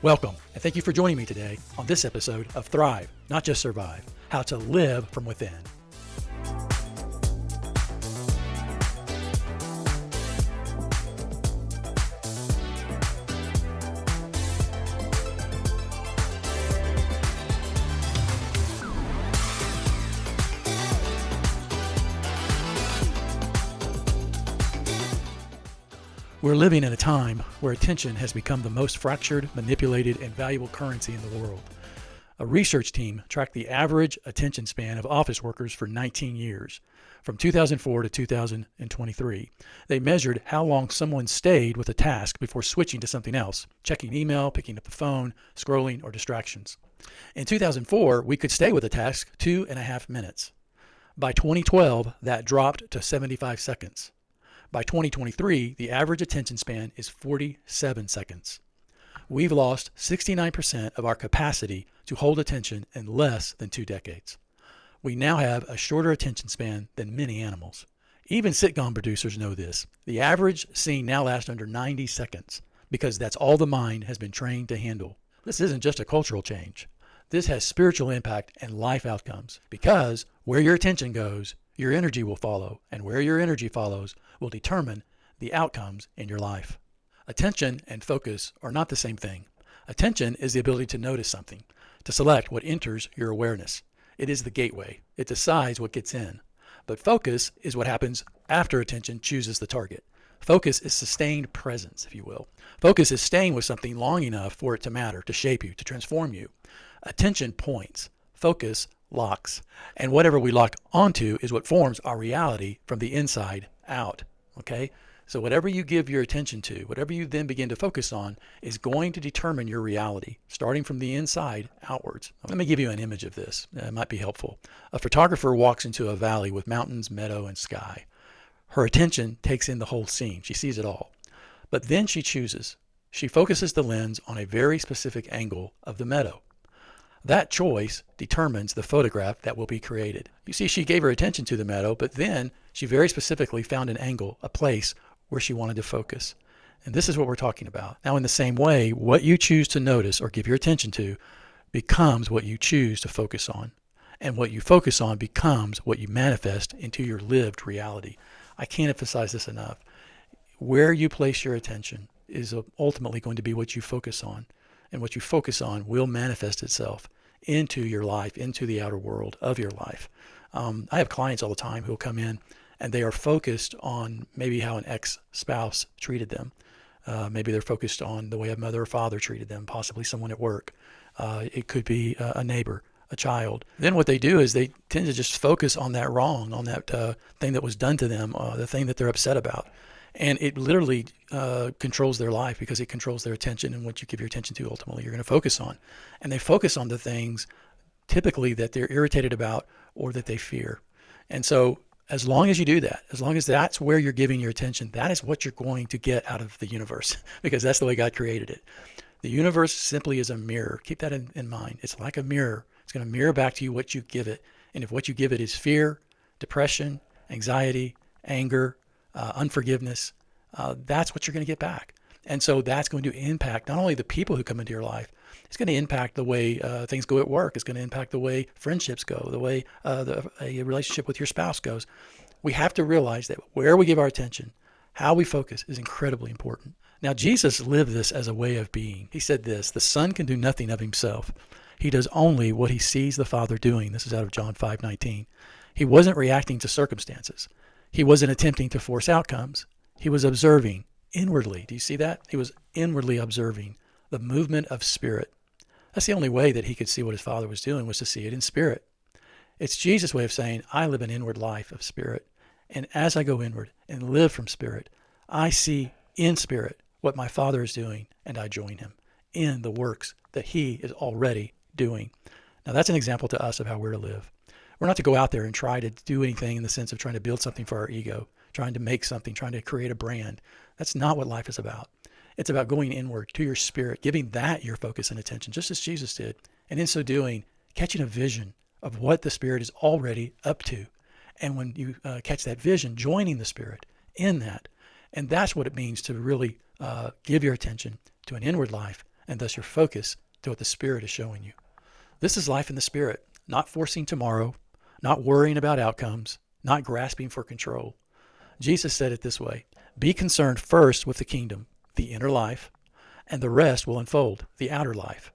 Welcome, and thank you for joining me today on this episode of Thrive, Not Just Survive, How to Live from Within. We're living in a time where attention has become the most fractured, manipulated, and valuable currency in the world. A research team tracked the average attention span of office workers for 19 years, from 2004 to 2023. They measured how long someone stayed with a task before switching to something else, checking email, picking up the phone, scrolling, or distractions. In 2004, we could stay with a task 2.5 minutes. By 2012, that dropped to 75 seconds. By 2023, the average attention span is 47 seconds. We've lost 69% of our capacity to hold attention in less than 2 decades. We now have a shorter attention span than many animals. Even sitcom producers know this. The average scene now lasts under 90 seconds because that's all the mind has been trained to handle. This isn't just a cultural change. This has spiritual impact and life outcomes because where your attention goes, your energy will follow, and where your energy follows will determine the outcomes in your life. Attention and focus are not the same thing. Attention is the ability to notice something, to select what enters your awareness. It is the gateway. It decides what gets in. But focus is what happens after attention chooses the target. Focus is sustained presence, if you will. Focus is staying with something long enough for it to matter, to shape you, to transform you. Attention points. Focus locks. And whatever we lock onto is what forms our reality from the inside out. Okay? So whatever you give your attention to, whatever you then begin to focus on, is going to determine your reality, starting from the inside outwards. Let me give you an image of this. It might be helpful. A photographer walks into a valley with mountains, meadow, and sky. Her attention takes in the whole scene. She sees it all. But then she chooses. She focuses the lens on a very specific angle of the meadow. That choice determines the photograph that will be created. You see, she gave her attention to the meadow, but then she very specifically found an angle, a place where she wanted to focus. And this is what we're talking about. Now, in the same way, what you choose to notice or give your attention to becomes what you choose to focus on. And what you focus on becomes what you manifest into your lived reality. I can't emphasize this enough. Where you place your attention is ultimately going to be what you focus on. And what you focus on will manifest itself into your life, into the outer world of your life. I have clients all the time who will come in and they are focused on maybe how an ex-spouse treated them. Maybe they're focused on the way a mother or father treated them, possibly someone at work. It could be a neighbor, a child. Then what they do is they tend to just focus on that wrong, on that thing that was done to them, the thing that they're upset about. And it literally controls their life because it controls their attention, and what you give your attention to, ultimately, you're going to focus on. And they focus on the things typically that they're irritated about or that they fear. And so as long as you do that, as long as that's where you're giving your attention, that is what you're going to get out of the universe because that's the way God created it. The universe simply is a mirror. Keep that in mind. It's like a mirror. It's going to mirror back to you what you give it. And if what you give it is fear, depression, anxiety, anger, unforgiveness, that's what you're going to get back. And so that's going to impact not only the people who come into your life, it's going to impact the way things go at work. It's going to impact the way friendships go, the way a relationship with your spouse goes. We have to realize that where we give our attention, how we focus is incredibly important. Now, Jesus lived this as a way of being. He said this, "The Son can do nothing of himself. He does only what he sees the Father doing." This is out of John 5:19. He wasn't reacting to circumstances. He wasn't attempting to force outcomes. He was observing inwardly. Do you see that? He was inwardly observing the movement of spirit. That's the only way that he could see what his Father was doing, was to see it in spirit. It's Jesus' way of saying, I live an inward life of spirit. And as I go inward and live from spirit, I see in spirit what my Father is doing, and I join him in the works that he is already doing. Now, that's an example to us of how we're to live. We're not to go out there and try to do anything in the sense of trying to build something for our ego, trying to make something, trying to create a brand. That's not what life is about. It's about going inward to your spirit, giving that your focus and attention, just as Jesus did. And in so doing, catching a vision of what the Spirit is already up to. And when you catch that vision, joining the Spirit in that. And that's what it means to really give your attention to an inward life and thus your focus to what the Spirit is showing you. This is life in the Spirit, not forcing tomorrow, not worrying about outcomes, not grasping for control. Jesus said it this way: be concerned first with the kingdom, the inner life, and the rest will unfold, the outer life.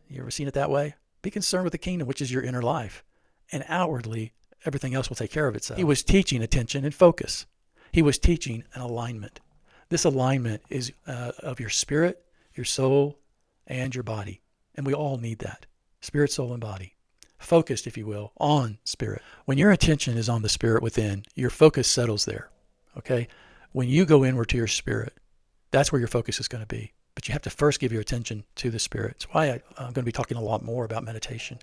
You ever seen it that way? Be concerned with the kingdom, which is your inner life, and outwardly, everything else will take care of itself. He was teaching attention and focus. He was teaching an alignment. This alignment is of your spirit, your soul, and your body. And we all need that. Spirit, soul, and body. Focused, if you will, on spirit. When your attention is on the spirit within, your focus settles there. Okay? When you go inward to your spirit, that's where your focus is going to be. But you have to first give your attention to the Spirit. That's why I'm going to be talking a lot more about meditation.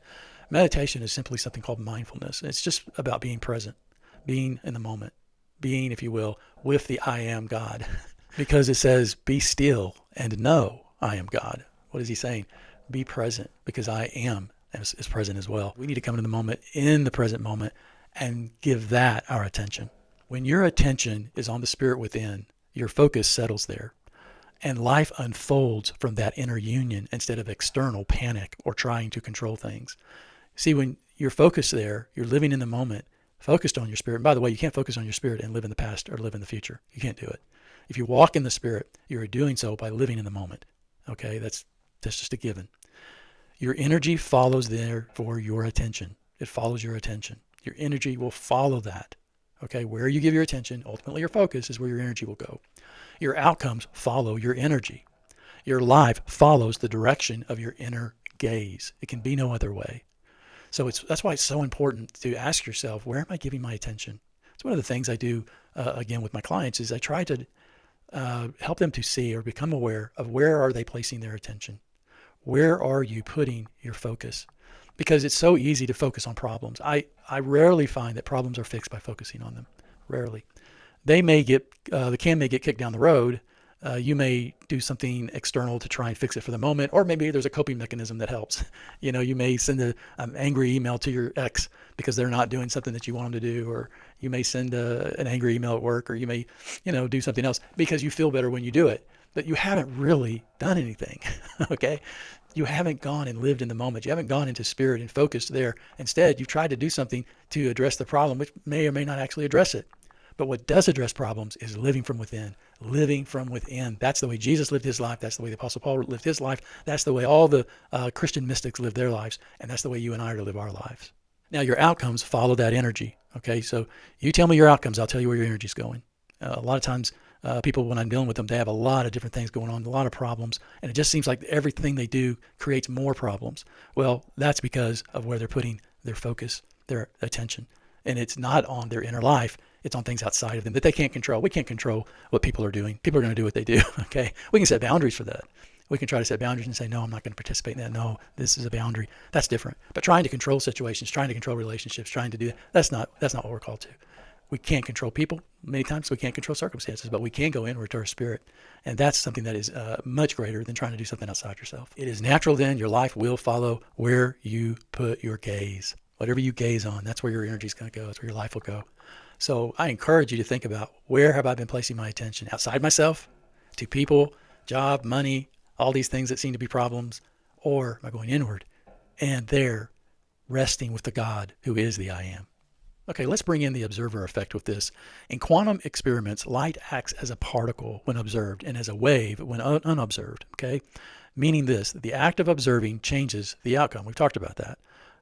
Meditation is simply something called mindfulness. It's just about being present, being in the moment, being, if you will, with the I am God. Because it says, be still and know I am God. What is he saying? Be present, because I am is present as well. We need to come into the moment, in the present moment, and give that our attention. When your attention is on the Spirit within, your focus settles there. And life unfolds from that inner union instead of external panic or trying to control things. See, when you're focused there, you're living in the moment, focused on your spirit. And by the way, you can't focus on your spirit and live in the past or live in the future. You can't do it. If you walk in the Spirit, you're doing so by living in the moment. Okay, that's just a given. Your energy follows there for your attention. It follows your attention. Your energy will follow that. Okay, where you give your attention, ultimately your focus is where your energy will go. Your outcomes follow your energy. Your life follows the direction of your inner gaze. It can be no other way. So that's why it's so important to ask yourself, where am I giving my attention? It's one of the things I do, again, with my clients is I try to help them to see or become aware of where are they placing their attention. Where are you putting your focus? Because it's so easy to focus on problems. I rarely find that problems are fixed by focusing on them. Rarely. They may get, the can may get kicked down the road. You may do something external to try and fix it for the moment, or maybe there's a coping mechanism that helps. You may send an angry email to your ex because they're not doing something that you want them to do, or you may send an angry email at work, or you may, do something else because you feel better when you do it. But you haven't really done anything, okay? You haven't gone and lived in the moment. You haven't gone into spirit and focused there. Instead, you've tried to do something to address the problem, which may or may not actually address it. But what does address problems is living from within. Living from within. That's the way Jesus lived his life. That's the way the Apostle Paul lived his life. That's the way all the Christian mystics live their lives. And that's the way you and I are to live our lives. Now, your outcomes follow that energy. Okay, so you tell me your outcomes, I'll tell you where your energy is going. A lot of times, people, when I'm dealing with them, they have a lot of different things going on, a lot of problems, and it just seems like everything they do creates more problems. Well, that's because of where they're putting their focus, their attention. And it's not on their inner life. It's on things outside of them that they can't control. We can't control what people are doing. People are going to do what they do, okay? We can set boundaries for that. We can try to set boundaries and say, no, I'm not going to participate in that. No, this is a boundary. That's different. But trying to control situations, trying to control relationships, trying to do that, that's not what we're called to. We can't control people. Many times we can't control circumstances, but we can go inward to our spirit. And that's something that is much greater than trying to do something outside yourself. It is natural then. Your life will follow where you put your gaze. Whatever you gaze on, that's where your energy is going to go. That's where your life will go. So I encourage you to think about, where have I been placing my attention? Outside myself, to people, job, money, all these things that seem to be problems, or am I going inward and there resting with the God who is the I am? Okay, let's bring in the observer effect with this. In quantum experiments, light acts as a particle when observed and as a wave when unobserved, okay? Meaning this, the act of observing changes the outcome. We've talked about that.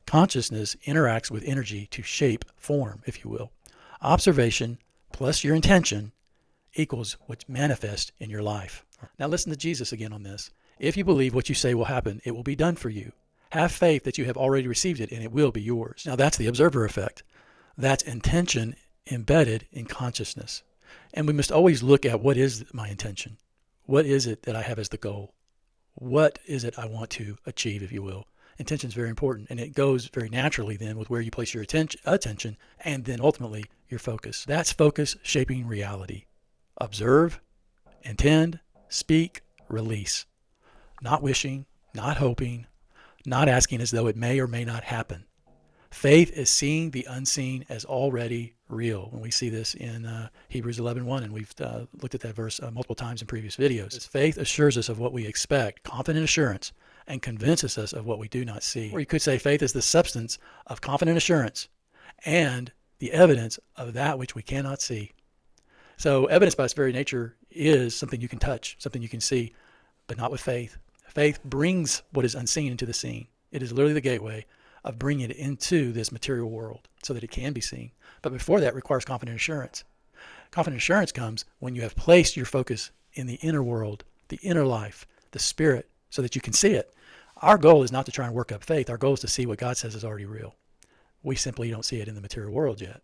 Consciousness interacts with energy to shape form, if you will. Observation plus your intention equals what's manifest in your life. Now listen to Jesus again on this. If you believe what you say will happen, it will be done for you. Have faith that you have already received it and it will be yours. Now that's the observer effect. That's intention embedded in consciousness. And we must always look at, what is my intention? What is it that I have as the goal? What is it I want to achieve, if you will? Intention is very important, and it goes very naturally then with where you place your attention and then ultimately your focus. That's focus shaping reality. Observe, intend, speak, release. Not wishing, not hoping, not asking as though it may or may not happen. Faith is seeing the unseen as already real. And we see this in Hebrews 11:1, and we've looked at that verse multiple times in previous videos. Faith assures us of what we expect, confident assurance, and convinces us of what we do not see. Or you could say faith is the substance of confident assurance and the evidence of that which we cannot see. So evidence by its very nature is something you can touch, something you can see, but not with faith. Faith brings what is unseen into the seen. It is literally the gateway of bringing it into this material world so that it can be seen. But before that requires confident assurance. Confident assurance comes when you have placed your focus in the inner world, the inner life, the spirit, so that you can see it. Our goal is not to try and work up faith. Our goal is to see what God says is already real. We simply don't see it in the material world yet.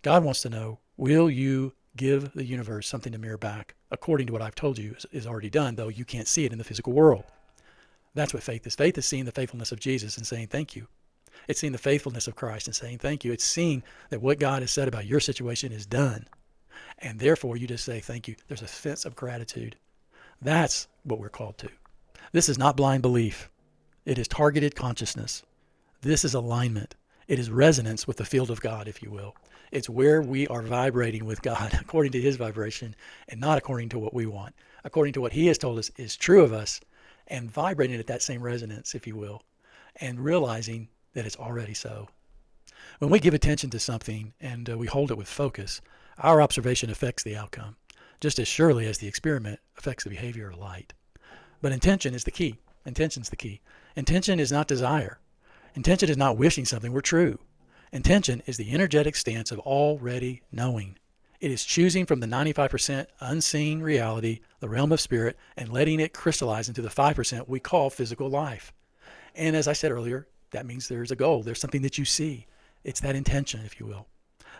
God wants to know, will you give the universe something to mirror back according to what I've told you is already done, though you can't see it in the physical world? That's what faith is. Faith is seeing the faithfulness of Jesus and saying thank you. It's seeing the faithfulness of Christ and saying thank you. It's seeing that what God has said about your situation is done. And therefore, you just say thank you. There's a sense of gratitude. That's what we're called to. This is not blind belief. It is targeted consciousness. This is alignment. It is resonance with the field of God, if you will. It's where we are vibrating with God according to his vibration and not according to what we want, according to what he has told us is true of us, and vibrating at that same resonance, if you will, and realizing that it's already so. When we give attention to something and we hold it with focus, our observation affects the outcome, just as surely as the experiment affects the behavior of light. But intention is the key. Intention's the key. Intention is not desire. Intention is not wishing something were true. Intention is the energetic stance of already knowing. It is choosing from the 95% unseen reality, the realm of spirit, and letting it crystallize into the 5% we call physical life. And as I said earlier, that means there's a goal. There's something that you see. It's that intention, if you will.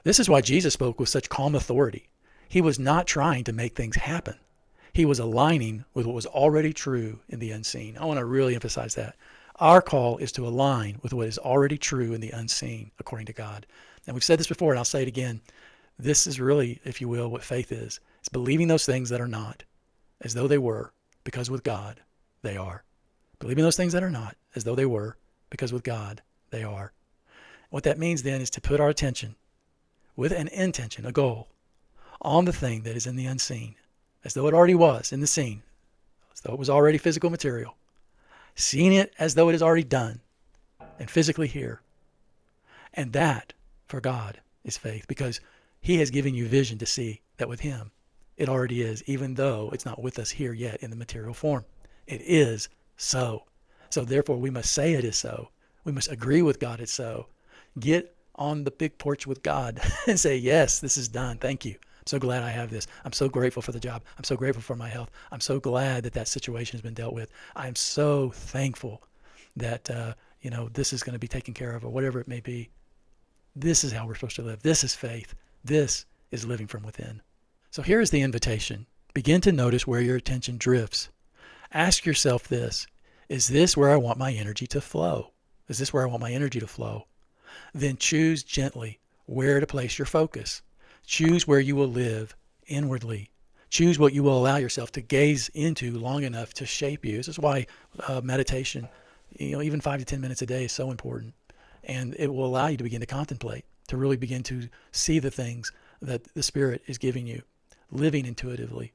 This is why Jesus spoke with such calm authority. He was not trying to make things happen. He was aligning with what was already true in the unseen. I want to really emphasize that. Our call is to align with what is already true in the unseen, according to God. And we've said this before, and I'll say it again. This is really, if you will, what faith is. It's believing those things that are not as though they were, because with God, they are. Believing those things that are not as though they were, because with God, they are. What that means then is to put our attention with an intention, a goal, on the thing that is in the unseen, as though it already was in the seen, as though it was already physical material, seeing it as though it is already done and physically here. And that, for God, is faith, because he has given you vision to see that with him, it already is, even though it's not with us here yet in the material form. It is so. So therefore, we must say it is so. We must agree with God it's so. Get on the big porch with God and say, yes, this is done. Thank you. I'm so glad I have this. I'm so grateful for the job. I'm so grateful for my health. I'm so glad that that situation has been dealt with. I'm so thankful that, this is going to be taken care of, or whatever it may be. This is how we're supposed to live. This is faith. This is living from within. So here is the invitation. Begin to notice where your attention drifts. Ask yourself this. Is this where I want my energy to flow? Is this where I want my energy to flow? Then choose gently where to place your focus. Choose where you will live inwardly. Choose what you will allow yourself to gaze into long enough to shape you. This is why meditation, even 5 to 10 minutes a day is so important. And it will allow you to begin to contemplate, to really begin to see the things that the Spirit is giving you, living intuitively.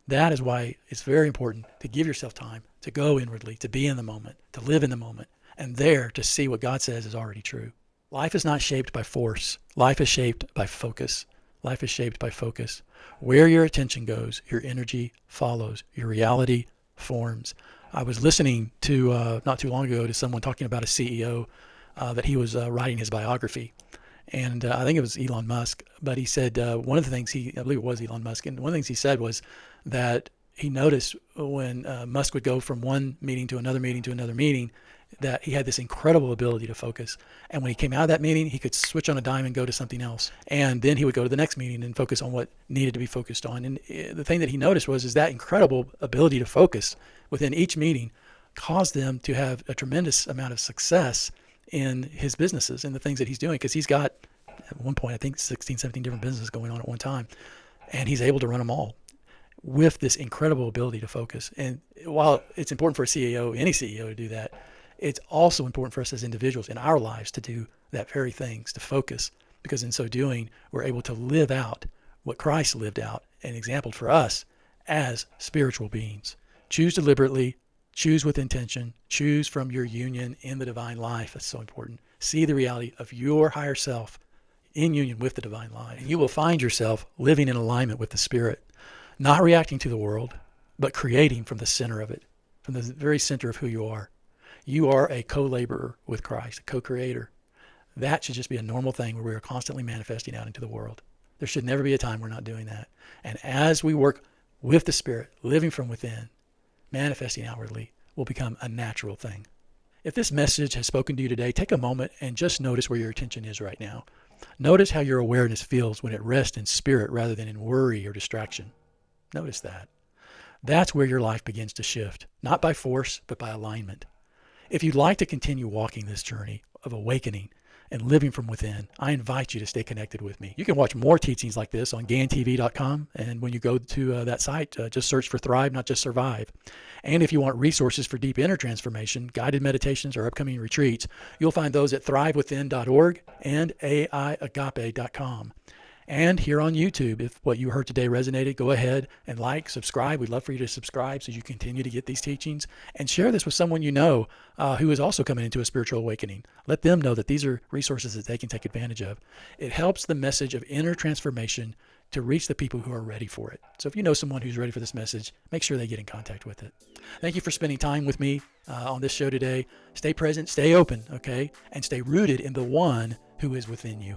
That is why it's very important to give yourself time to go inwardly, to be in the moment, to live in the moment, and there to see what God says is already true. Life is not shaped by force. Life is shaped by focus. Life is shaped by focus. Where your attention goes, your energy follows. Your reality forms. I was listening to, not too long ago, to someone talking about a CEO that he was writing his biography. And I think it was Elon Musk, but he said one of the things I believe it was Elon Musk, and one of the things he said was that he noticed when Musk would go from one meeting to another meeting to another meeting, that he had this incredible ability to focus. And when he came out of that meeting, he could switch on a dime and go to something else. And then he would go to the next meeting and focus on what needed to be focused on. And the thing that he noticed was that incredible ability to focus within each meeting caused them to have a tremendous amount of success in his businesses and the things that he's doing, because he's got, at one point, I think 16, 17 different businesses going on at one time, and he's able to run them all with this incredible ability to focus. And while it's important for a CEO, any CEO, to do that, It's also important for us as individuals in our lives to do that very things, to focus, because in so doing, we're able to live out what Christ lived out and exampled for us as spiritual beings. Choose deliberately, choose with intention, choose from your union in the divine life. That's so important. See the reality of your higher self in union with the divine life. And you will find yourself living in alignment with the Spirit, not reacting to the world, but creating from the center of it, from the very center of who you are. You are a co-laborer with Christ, a co-creator. That should just be a normal thing where we are constantly manifesting out into the world. There should never be a time we're not doing that. And as we work with the Spirit, living from within, manifesting outwardly, will become a natural thing. If this message has spoken to you today, take a moment and just notice where your attention is right now. Notice how your awareness feels when it rests in spirit rather than in worry or distraction. Notice that. That's where your life begins to shift, not by force, but by alignment. If you'd like to continue walking this journey of awakening and living from within, I invite you to stay connected with me. You can watch more teachings like this on gantv.com. And when you go to that site, just search for Thrive, not just Survive. And if you want resources for deep inner transformation, guided meditations, or upcoming retreats, you'll find those at thrivewithin.org and aiagape.com. And here on YouTube, if what you heard today resonated, go ahead and like, subscribe. We'd love for you to subscribe so you continue to get these teachings, and share this with someone you know who is also coming into a spiritual awakening. Let them know that these are resources that they can take advantage of. It helps the message of inner transformation to reach the people who are ready for it. So if you know someone who's ready for this message, make sure they get in contact with it. Thank you for spending time with me on this show today. Stay present, stay open, okay? And stay rooted in the one who is within you.